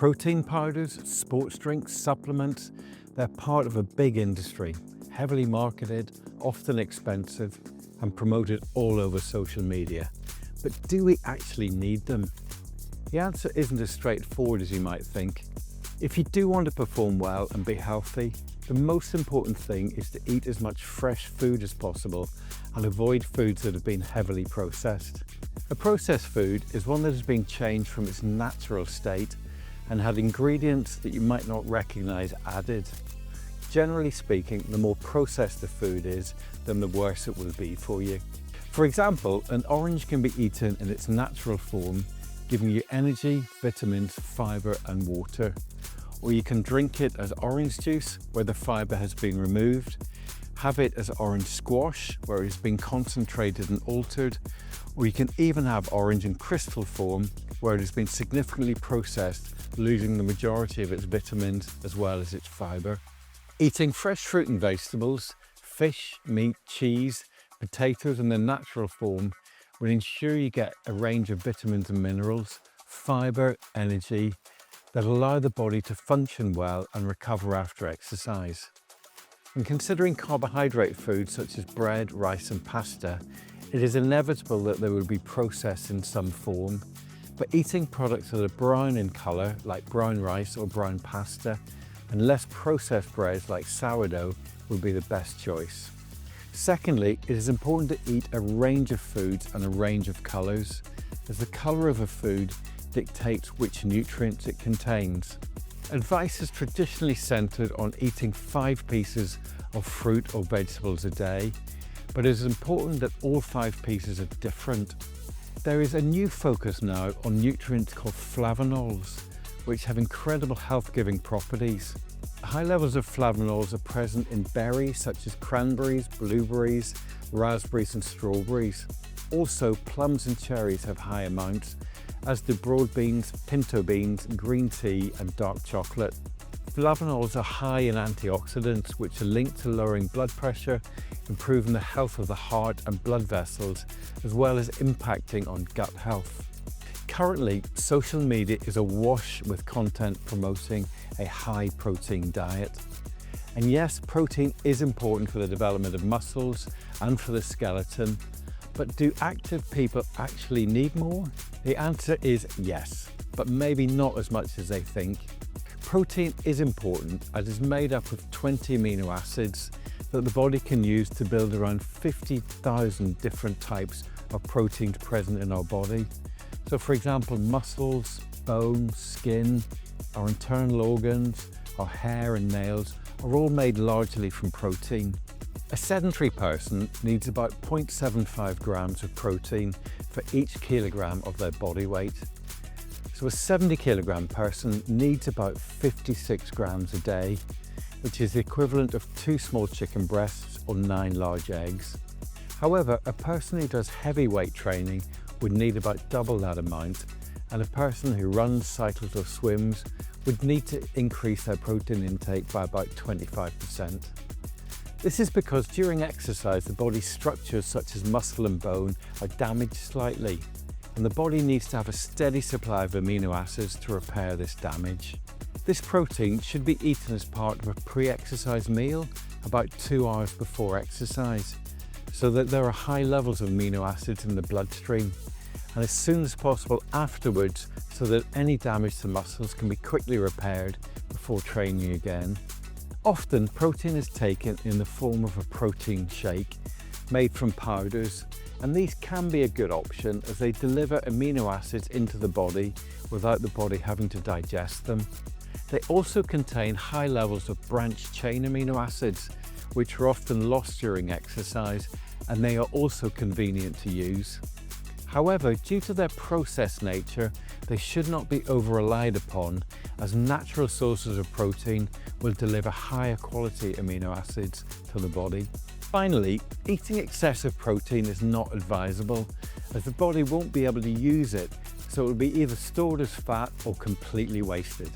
Protein powders, sports drinks, supplements, they're part of a big industry, heavily marketed, often expensive, and promoted all over social media. But do we actually need them? The answer isn't as straightforward as you might think. If you do want to perform well and be healthy, the most important thing is to eat as much fresh food as possible and avoid foods that have been heavily processed. A processed food is one that has been changed from its natural state and had ingredients that you might not recognize added. Generally speaking, the more processed the food is, then the worse it will be for you. For example, an orange can be eaten in its natural form, giving you energy, vitamins, fiber, and water. Or you can drink it as orange juice, where the fiber has been removed, have it as orange squash, where it has been concentrated and altered, or you can even have orange in crystal form, where it has been significantly processed, losing the majority of its vitamins as well as its fiber. Eating fresh fruit and vegetables, fish, meat, cheese, potatoes in their natural form will ensure you get a range of vitamins and minerals, fiber, energy that allow the body to function well and recover after exercise. In considering carbohydrate foods such as bread, rice and pasta, it is inevitable that they will be processed in some form, but eating products that are brown in colour, like brown rice or brown pasta, and less processed breads like sourdough will be the best choice. Secondly, it is important to eat a range of foods and a range of colours, as the colour of a food dictates which nutrients it contains. Advice is traditionally centred on eating 5 pieces of fruit or vegetables a day, but it is important that all 5 pieces are different. There is a new focus now on nutrients called Flavanols, which have incredible health-giving properties. High levels of Flavanols are present in berries such as cranberries, blueberries, raspberries and strawberries. Also, plums and cherries have high amounts, as do broad beans, pinto beans, green tea and dark chocolate. Flavanols are high in antioxidants, which are linked to lowering blood pressure, improving the health of the heart and blood vessels, as well as impacting on gut health. Currently, social media is awash with content promoting a high protein diet. And yes, protein is important for the development of muscles and for the skeleton, but do active people actually need more? The answer is yes, but maybe not as much as they think. Protein is important as it's made up of 20 amino acids that the body can use to build around 50,000 different types of proteins present in our body. So for example, muscles, bones, skin, our internal organs, our hair and nails are all made largely from protein. A sedentary person needs about 0.75 grams of protein for each kilogram of their body weight. So a 70 kilogram person needs about 56 grams a day, which is the equivalent of 2 small chicken breasts or 9 large eggs. However, a person who does heavy weight training would need about double that amount, and a person who runs, cycles or swims would need to increase their protein intake by about 25%. This is because during exercise, the body's structures such as muscle and bone are damaged slightly, and the body needs to have a steady supply of amino acids to repair this damage. This protein should be eaten as part of a pre-exercise meal about 2 hours before exercise, so that there are high levels of amino acids in the bloodstream, and as soon as possible afterwards, so that any damage to muscles can be quickly repaired before training again. Often, protein is taken in the form of a protein shake made from powders, and these can be a good option as they deliver amino acids into the body without the body having to digest them. They also contain high levels of branched chain amino acids, which are often lost during exercise, and they are also convenient to use. However, due to their processed nature, they should not be over-relied upon, as natural sources of protein will deliver higher quality amino acids to the body. Finally, eating excessive protein is not advisable, as the body won't be able to use it, so it will be either stored as fat or completely wasted.